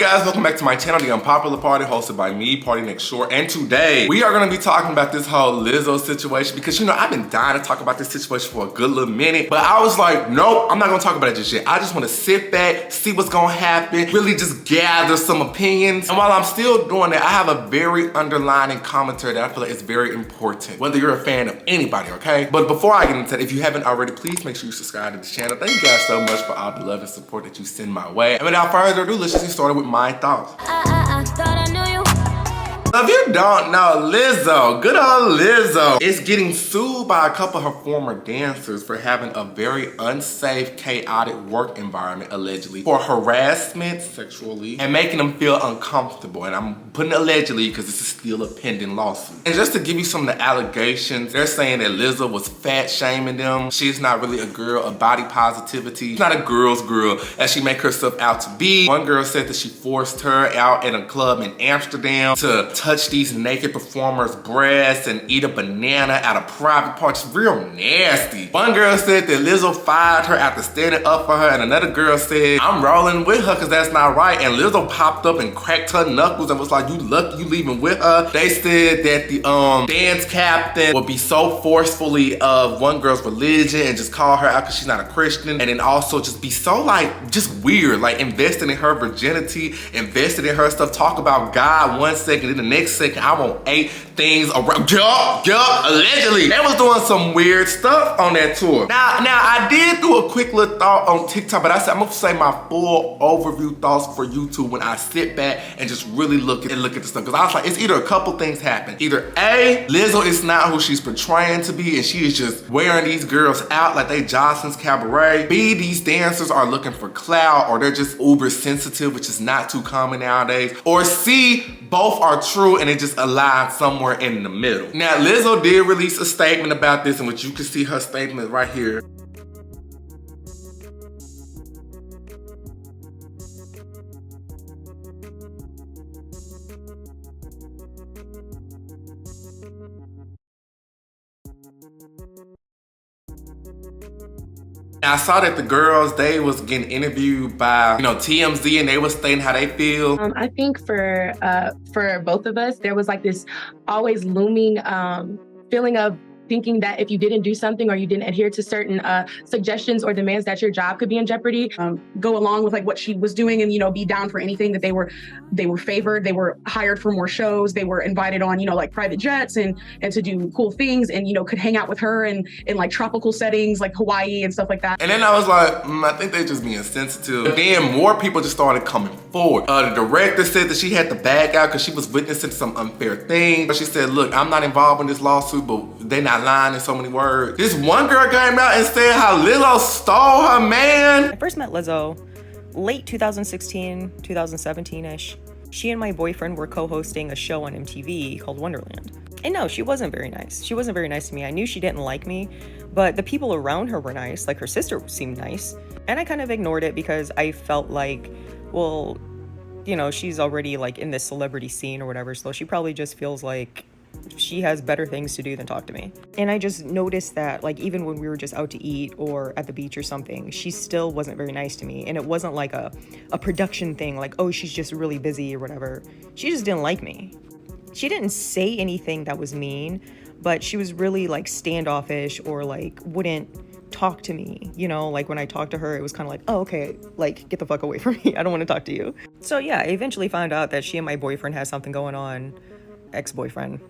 guys, welcome back to my channel, The Unpopular Party, hosted by me, Party Next Door. And today, we are gonna be talking about this whole Lizzo situation because, you know, I've been dying to talk about this situation for a good little minute, but I was like, nope, I'm not gonna talk about it just yet. I just wanna sit back, see what's gonna happen, really just gather some opinions. And while I'm still doing that, I have a very underlining commentary that I feel like is very important, whether you're a fan of anybody, okay? But before I get into that, if you haven't already, please make sure you subscribe to the channel. Thank you guys so much for all the love and support that you send my way. And without further ado, let's just get started with my thoughts. I thought I knew you. If you don't know, Lizzo, good old Lizzo, is getting sued by a couple of her former dancers for having a very unsafe, chaotic work environment, allegedly, for harassment sexually and making them feel uncomfortable. And I'm putting allegedly because this is still a pending lawsuit. And just to give you some of the allegations, they're saying that Lizzo was fat shaming them. She's not really a girl of body positivity. She's not a girl's girl as she make herself out to be. One girl said that she forced her out at a club in Amsterdam to touch these naked performers' breasts and eat a banana at a private party. It's real nasty. One girl said that Lizzo fired her after standing up for her, and another girl said, I'm rolling with her because that's not right. And Lizzo popped up and cracked her knuckles and was like, you lucky you leaving with her. They said that the dance captain would be so forcefully of one girl's religion and just call her out because she's not a Christian, and then also just be so like, just weird, like investing in her virginity, invested in her stuff, talk about God one second, in the next second, I want 8 things around. Yup, allegedly. They was doing some weird stuff on that tour. Now I did do a quick little thought on TikTok, but I said I'm gonna say my full overview thoughts for YouTube when I sit back and just really look at the stuff. Because I was like, it's either a couple things happen. Either A, Lizzo is not who she's portraying to be, and she is just wearing these girls out like they Jocelyn's Cabaret. B, these dancers are looking for clout, or they're just uber sensitive, which is not too common nowadays. Or C, both are true and it just aligns somewhere in the middle. Now, Lizzo did release a statement about this, in which you can see her statement right here. I saw that the girls, they was getting interviewed by, you know, TMZ, and they was stating how they feel. I think for both of us, there was like this always looming feeling of thinking that if you didn't do something or you didn't adhere to certain suggestions or demands, that your job could be in jeopardy. Go along with like what she was doing and, you know, be down for anything. That they were favored, they were hired for more shows, they were invited on, you know, like private jets and to do cool things, and, you know, could hang out with her in like tropical settings like Hawaii and stuff like that. And then I was like, I think they just being sensitive. But then more people just started coming forward. The director said that she had to back out because she was witnessing some unfair things. But she said, look, I'm not involved in this lawsuit, but they not lying in so many words. This one girl came out and said how Lizzo stole her man. I first met Lizzo late 2016, 2017-ish. She and my boyfriend were co-hosting a show on MTV called Wonderland. And no, she wasn't very nice. She wasn't very nice to me. I knew she didn't like me, but the people around her were nice. Like her sister seemed nice. And I kind of ignored it because I felt like, well, you know, she's already like in this celebrity scene or whatever, so she probably just feels like she has better things to do than talk to me. And I just noticed that, like, even when we were just out to eat or at the beach or something, she still wasn't very nice to me. And it wasn't like a production thing, like, oh, she's just really busy or whatever. She just didn't like me. She didn't say anything that was mean, but she was really like standoffish, or like wouldn't talk to me, you know? Like when I talked to her, it was kind of like, oh, okay, like get the fuck away from me, I don't want to talk to you. So yeah, I eventually found out that she and my boyfriend had something going on, ex-boyfriend.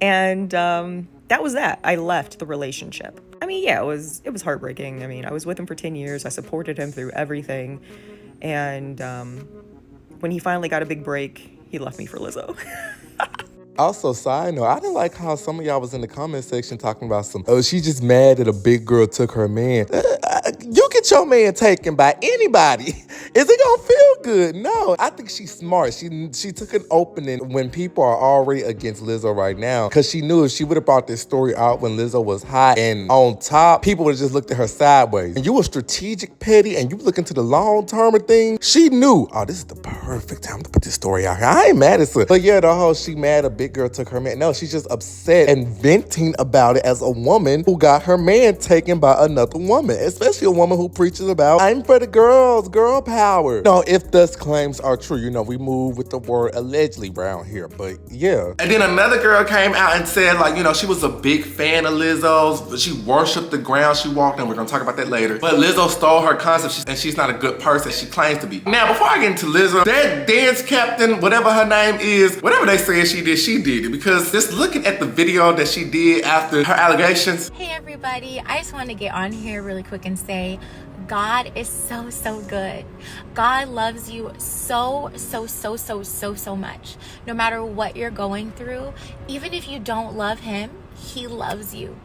And that was that. I left the relationship. I mean, yeah, it was heartbreaking. I mean, I was with him for 10 years. I supported him through everything. And when he finally got a big break, he left me for Lizzo. Also, side note, I didn't like how some of y'all was in the comment section talking about oh, she just mad that a big girl took her man. You get your man taken by anybody. Is it gonna feel good? No, I think she's smart. She took an opening when people are already against Lizzo right now, because she knew if she would have brought this story out when Lizzo was hot and on top, people would have just looked at her sideways. And you were strategic, petty, and you look into the long term of things. She knew, oh, this is the perfect time to put this story out here. I ain't mad at her. But yeah, the whole she mad a big girl took her man. No, she's just upset and venting about it as a woman who got her man taken by another woman, especially a woman who preaches about, I'm for the girls, girl power. No, if those claims are true, you know, we move with the word allegedly around here, but yeah. And then another girl came out and said, like, you know, she was a big fan of Lizzo's, but she worshiped the ground she walked on. We're gonna talk about that later. But Lizzo stole her concept, and she's not a good person she claims to be. Now, before I get into Lizzo, that dance captain, whatever her name is, whatever they say she did it. Because just looking at the video that she did after her allegations. Hey everybody, I just want to get on here really quick and say God is so good. God loves you so much. No matter what you're going through, even if you don't love him, he loves you.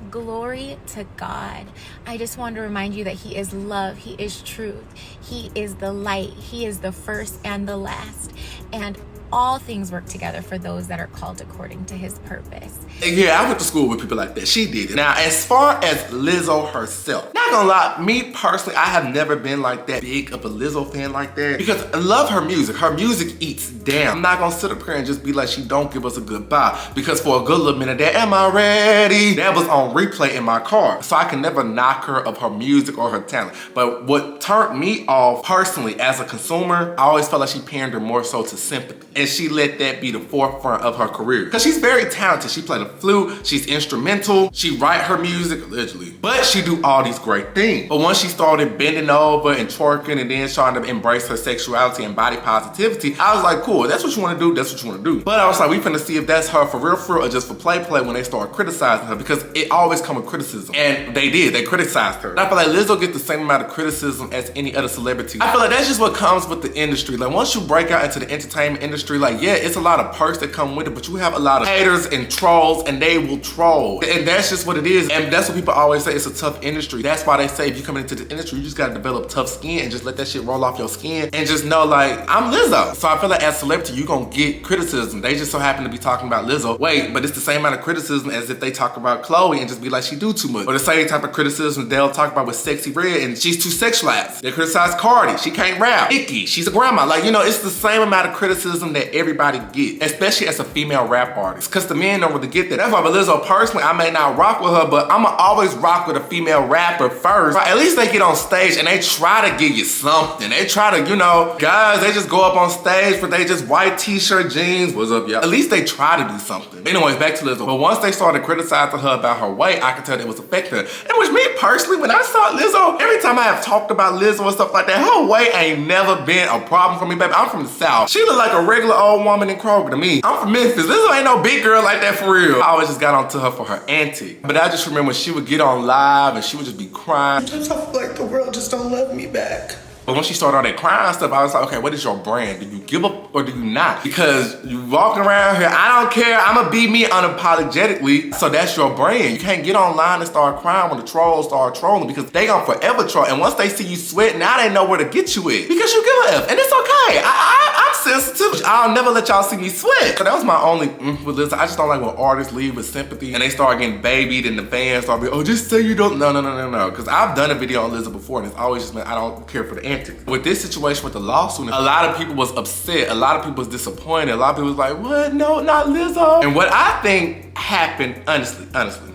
Glory to God. I just want to remind you that he is love, he is truth, he is the light, he is the first and the last, and all things work together for those that are called according to his purpose. Yeah, I went to school with people like that. She did it. Now, as far as Lizzo herself, not gonna lie, me personally, I have never been like that big of a Lizzo fan like that because I love her music. Her music eats down. I'm not gonna sit up here and just be like, she don't give us a goodbye, because for a good little minute there, am I ready? That was on replay in my car. So I can never knock her of her music or her talent. But what turned me off personally as a consumer, I always felt like she pandered more so to sympathy. And she let that be the forefront of her career. Because she's very talented. She played the flute, she's instrumental, she write her music, allegedly. But she do all these great things. But once she started bending over and twerking and then trying to embrace her sexuality and body positivity, I was like, cool, that's what you want to do, that's what you want to do. But I was like, we finna see if that's her for real or just for play when they start criticizing her, because it always comes with criticism. And they did, they criticized her. And I feel like Lizzo gets the same amount of criticism as any other celebrity. I feel like that's just what comes with the industry. Like once you break out into the entertainment industry, like yeah, it's a lot of perks that come with it, but you have a lot of haters and trolls, and they will troll. And that's just what it is. And that's what people always say, it's a tough industry. That's why they say if you come into the industry, you just gotta develop tough skin and just let that shit roll off your skin and just know like, I'm Lizzo. So I feel like as a celebrity, you gonna get criticism. They just so happen to be talking about Lizzo. Wait, but it's the same amount of criticism as if they talk about Chloe and just be like, she do too much. Or the same type of criticism they'll talk about with Sexy Red and she's too sexualized. They criticize Cardi, she can't rap. Nicki, she's a grandma. Like, you know, it's the same amount of criticism that everybody gets, especially as a female rap artist, because the men don't really get that. That's why with Lizzo personally, I may not rock with her, but I'ma always rock with a female rapper first. At least they get on stage and they try to give you something. They try to, you know, guys, they just go up on stage but they just white t-shirt, jeans, what's up, y'all? At least they try to do something. Anyways, back to Lizzo. But once they started criticizing her about her weight, I could tell that it was affecting her. And which me personally, when I saw Lizzo, every time I have talked about Lizzo and stuff like that, her weight ain't never been a problem for me, baby. I'm from the South. She look like a regular old woman in Kroger to me. I'm from Memphis. Lizzo ain't no big girl like that for real. I always just got onto her for her antic. But I just remember when she would get on live and she would just be crying. Sometimes I feel like the world just don't love me back. But when she started all that crying stuff, I was like, okay, what is your brand? Do you give up or do you not? Because you walking around here, I don't care, I'ma be me unapologetically. So that's your brand. You can't get online and start crying when the trolls start trolling, because they gonna forever troll. And once they see you sweat, now they know where to get you at. Because you give a F, and it's okay. I'm sensitive. I'll never let y'all see me sweat. So that was my only with Lizzo. I just don't like when artists leave with sympathy and they start getting babied and the fans start being, oh, just say you don't. No. Because I've done a video on Lizzo before and it's always just been, I don't care for the antics. With this situation with the lawsuit, a lot of people was upset. A lot of people was disappointed. A lot of people was like, what? No, not Lizzo. And what I think happened, honestly,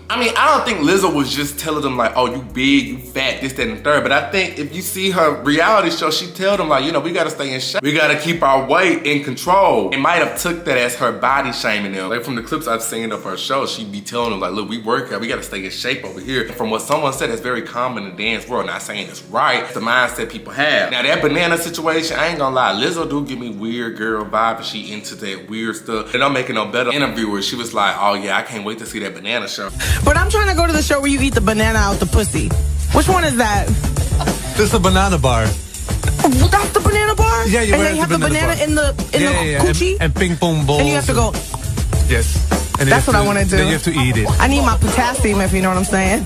I mean, I don't think Lizzo was just telling them like, oh, you big, you fat, this, that, and the third. But I think if you see her reality show, she tell them like, you know, we gotta stay in shape. We gotta keep our weight in control. It might have took that as her body shaming them. Like from the clips I've seen of her show, she'd be telling them like, look, we work out, we gotta stay in shape over here. And from what someone said, it's very common in the dance world. Not saying it's right, it's the mindset people have. Now that banana situation, I ain't gonna lie, Lizzo do give me weird girl vibe, and she into that weird stuff. And I'm making no better interviewer. She was like, oh yeah, I can't wait to see that banana show. But I'm trying to go to the show where you eat the banana out the pussy. Which one is that? This is a banana bar. Well, that's the banana bar? Yeah, you and they have the banana in the coochie? And ping pong balls. And you have to go. Yes. And that's what I want to do. Then you have to eat it. I need my potassium, if you know what I'm saying.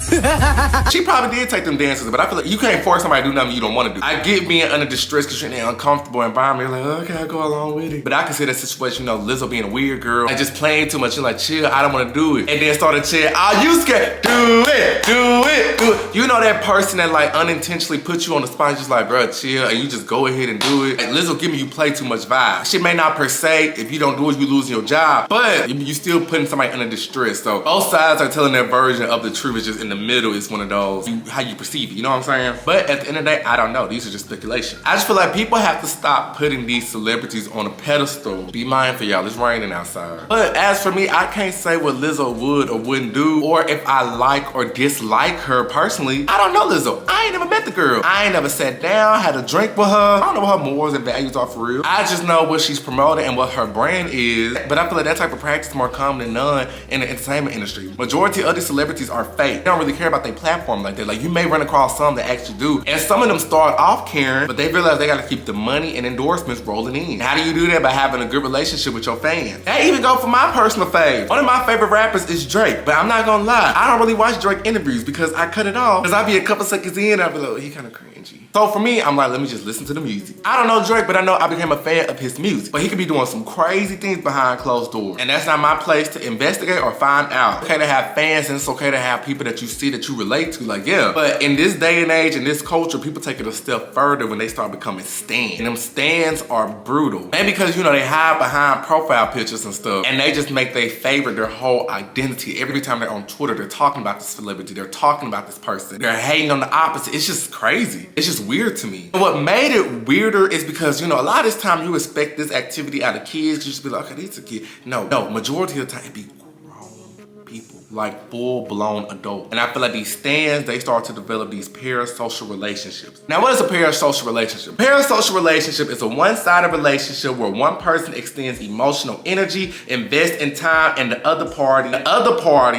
She probably did take them dances, but I feel like you can't force somebody to do nothing you don't want to do. I get being under distress because you're in an uncomfortable environment. You're like, okay, I'll go along with it. But I can see that situation, you know, Lizzo being a weird girl and just playing too much. You're like, chill, I don't want to do it. And then started cheering, oh, you scared? Do it, do it. You know that person that like unintentionally puts you on the spot, just like, bro, chill, and you just go ahead and do it. Like, Lizzo giving you play too much vibe. Shit may not per se, if you don't do it, you losing your job, but you still putting somebody under distress. So both sides are telling their version of the truth. It's just in the middle, it's one of those, how you perceive it, you know what I'm saying? But at the end of the day, I don't know. These are just speculation. I just feel like people have to stop putting these celebrities on a pedestal. Be mindful, y'all, it's raining outside. But as for me, I can't say what Lizzo would or wouldn't do, or if I like or dislike her personally. I don't know Lizzo. I ain't never met the girl. I ain't never sat down, had a drink with her. I don't know what her morals and values are for real. I just know what she's promoting and what her brand is. But I feel like that type of practice is more common than none in the entertainment industry. Majority of these celebrities are fake. They don't really care about their platform like that. Like, you may run across some that actually do. And some of them start off caring, but they realize they gotta keep the money and endorsements rolling in. How do you do that? By having a good relationship with your fans. That even go for my personal fave. One of my favorite rappers is Drake, but I'm not gonna lie, I don't really watch Drake interviews because I cut it off. Because I be a couple seconds in, I be like, oh, he kinda cringy. So for me, I'm like, let me just listen to the music. I don't know Drake, but I know I became a fan of his music. But he could be doing some crazy things behind closed doors. And that's not my place to investigate or find out. It's okay to have fans, and it's okay to have people that you see that you relate to, like, yeah. But in this day and age, in this culture, people take it a step further when they start becoming stans. And them stans are brutal. Maybe because, you know, they hide behind profile pictures and stuff, and they just make their favorite their whole identity. Every time they're on Twitter, they're talking about this celebrity, they're talking about this person, they're hating on the opposite. It's just crazy. It's just weird to me. And what made it weirder is because, you know, a lot of this time you expect this activity out of kids. You just be like, okay, these are kids. No, majority of the time it be grown people, like full-blown adults. And I feel like these stans, they start to develop these parasocial relationships. Now, what is a parasocial relationship? Parasocial relationship is a one-sided relationship where one person extends emotional energy, invests in time, and the other party,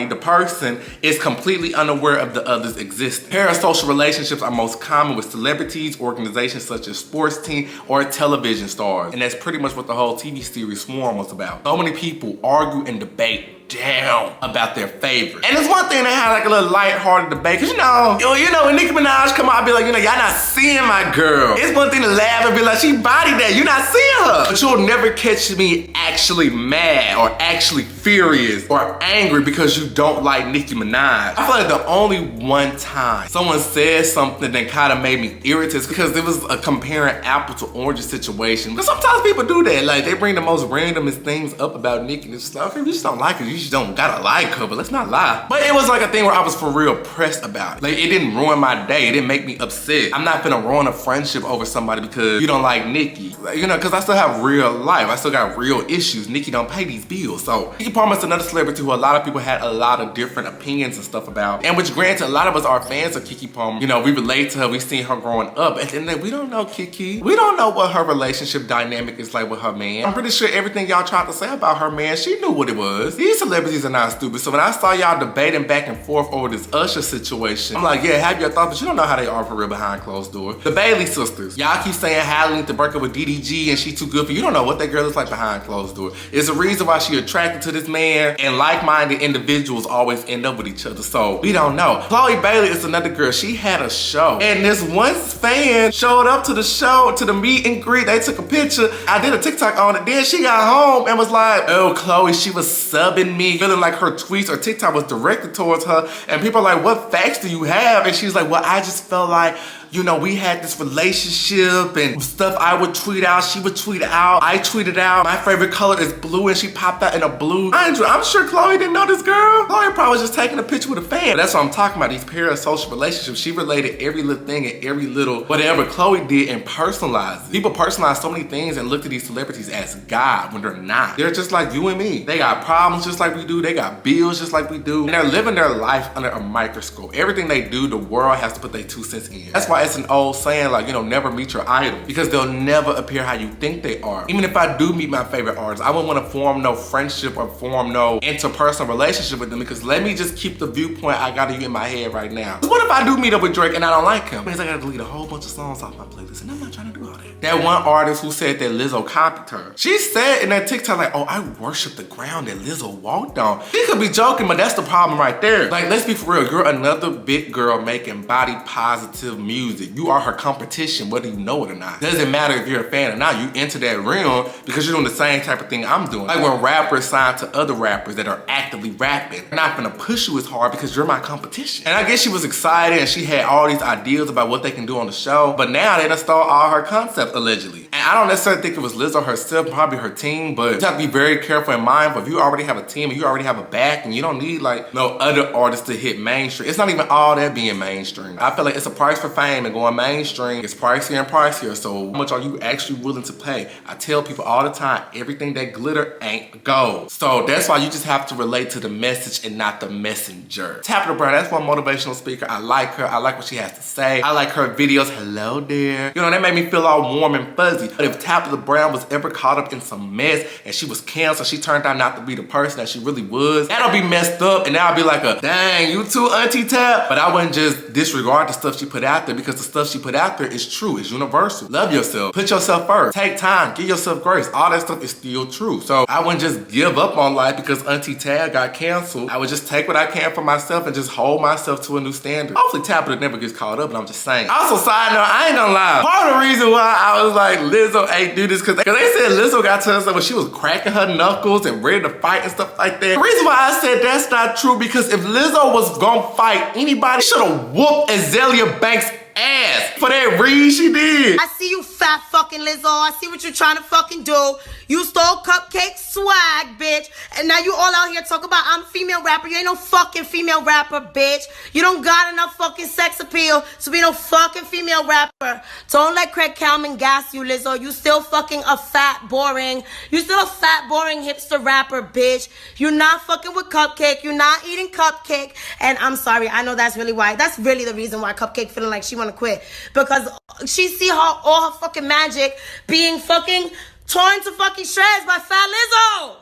the person, is completely unaware of the other's existence. Parasocial relationships are most common with celebrities, organizations such as sports teams, or television stars. And that's pretty much what the whole TV series Swarm was about. So many people argue and debate down about their favorite. And it's one thing to have like a little light-hearted debate, cause you know, when Nicki Minaj come out, I be like, you know, y'all not seeing my girl. It's one thing to laugh and be like, she bodied that, you not seeing her. But you'll never catch me actually mad or actually furious or angry because you don't like Nicki Minaj. I feel like the only one time someone said something that kind of made me irritated because it was a comparing apple to orange situation. But sometimes people do that. Like, they bring the most randomest things up about Nicki, and it's just like, okay, you just don't like her. You just don't gotta like her, but let's not lie. But it was like a thing where I was for real pressed about it. Like, it didn't ruin my day. It didn't make me upset. I'm not finna ruin a friendship over somebody because you don't like Nicki. Like, you know, because I still have real life. I still got real issues. Nicki don't pay these bills. So Keke Palmer's another celebrity who a lot of people had a lot of different opinions and stuff about. And which, granted, a lot of us are fans of Keke Palmer. You know, we relate to her. We've seen her growing up. And then we don't know Keke. We don't know what her relationship dynamic is like with her man. I'm pretty sure everything y'all tried to say about her man, she knew what it was. These celebrities are not stupid. So when I saw y'all debating back and forth over this Usher situation, I'm like, yeah, have your thoughts, but you don't know how they are for real behind closed doors. The Bailey sisters. Y'all keep saying Halle need to break up with DDG and she too good for you. You don't know what that girl is like behind closed doors. It's a reason why she attracted to this man, and like-minded individuals always end up with each other. So we don't know. Chloe Bailey is another girl. She had a show, and this one fan showed up to the show, to the meet and greet. They took a picture. I did a TikTok on it. Then she got home and was like, oh, Chloe, she was subbing me, feeling like her tweets or TikTok was directed towards her. And people are like, what facts do you have? And she's like, well, I just felt like, you know, we had this relationship and stuff I would tweet out, she would tweet out, I tweeted out, my favorite color is blue, and she popped out in a blue. I'm sure Chloe didn't know this girl. Chloe probably was just taking a picture with a fan. But that's what I'm talking about, these parasocial relationships. She related every little thing and every little whatever Chloe did and personalized it. People personalize so many things and look at these celebrities as God when they're not. They're just like you and me. They got problems just like we do. They got bills just like we do. And they're living their life under a microscope. Everything they do, the world has to put their 2 cents in. That's why it's an old saying, like, you know, never meet your idol, because they'll never appear how you think they are. Even if I do meet my favorite artist, I wouldn't want to form no friendship or form no interpersonal relationship with them, because let me just keep the viewpoint I got of you in my head right now. What if I do meet up with Drake and I don't like him? It means I gotta delete a whole bunch of songs off my playlist, and I'm not trying to do all that. That one artist who said that Lizzo copied her, she said in that TikTok, like, oh, I worship the ground that Lizzo walked on. She could be joking, but that's the problem right there. Like, let's be for real. You're another big girl making body positive music. music. You are her competition, whether you know it or not. Doesn't matter if you're a fan or not. You enter that realm because you're doing the same type of thing I'm doing. Like when rappers sign to other rappers that are actively rapping, they're not gonna push you as hard because you're my competition. And I guess she was excited and she had all these ideas about what they can do on the show, but now they done stole all her concepts, allegedly. And I don't necessarily think it was Lizzo herself, probably her team, but you have to be very careful and mindful. If you already have a team and you already have a back, and you don't need like no other artists to hit mainstream. It's not even all that being mainstream. I feel like it's a price for fame, and going mainstream is pricier and pricier. So how much are you actually willing to pay? I tell people all the time, everything that glitter ain't gold. So that's why you just have to relate to the message and not the messenger. Tabitha Brown, that's one motivational speaker. I like her. I like what she has to say. I like her videos. Hello there. You know, that made me feel all warm and fuzzy. But if Tabitha Brown was ever caught up in some mess and she was canceled, she turned out not to be the person that she really was, that'll be messed up, and that'll be like a, dang, you too, Auntie Tab. But I wouldn't just disregard the stuff she put out there, because the stuff she put out there is true, it's universal. Love yourself, put yourself first, take time, give yourself grace. All that stuff is still true. So I wouldn't just give up on life because Auntie Tab got canceled. I would just take what I can for myself and just hold myself to a new standard. Hopefully Tabitha never gets caught up, but I'm just saying. Also, side note, I ain't gonna lie, part of the reason why I was like, Lizzo ain't do this, because they said Lizzo got to herself when she was cracking her knuckles and ready to fight and stuff like that. The reason why I said that's not true, because if Lizzo was gonna fight anybody, she should've whooped Azalea Banks' ass for that read she did. I see you, fat fucking Lizzo. I see what you're trying to fucking do. You stole Cupcake swag, bitch. And now you all out here talking about I'm a female rapper. You ain't no fucking female rapper, bitch. You don't got enough fucking sex appeal to be no fucking female rapper. Don't let Craig Kalman gas you, Lizzo. You still fucking a fat, boring. You still a fat, boring hipster rapper, bitch. You're not fucking with Cupcake. You're not eating Cupcake. And I'm sorry. I know that's really why. That's really the reason why Cupcake feeling like she want to quit, because she see her all her fucking magic being fucking torn to fucking shreds by Fat Lizzo.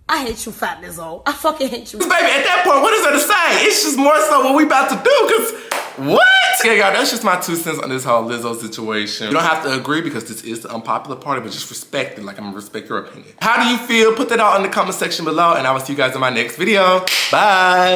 I hate you, Fat Lizzo. I fucking hate you. Baby, at that point, what is there to say? It's just more so what we about to do, because what? Okay, y'all, that's just my 2 cents on this whole Lizzo situation. You don't have to agree, because this is the unpopular party, but just respect it like I'm gonna respect your opinion. How do you feel? Put that all in the comment section below, and I will see you guys in my next video. Bye.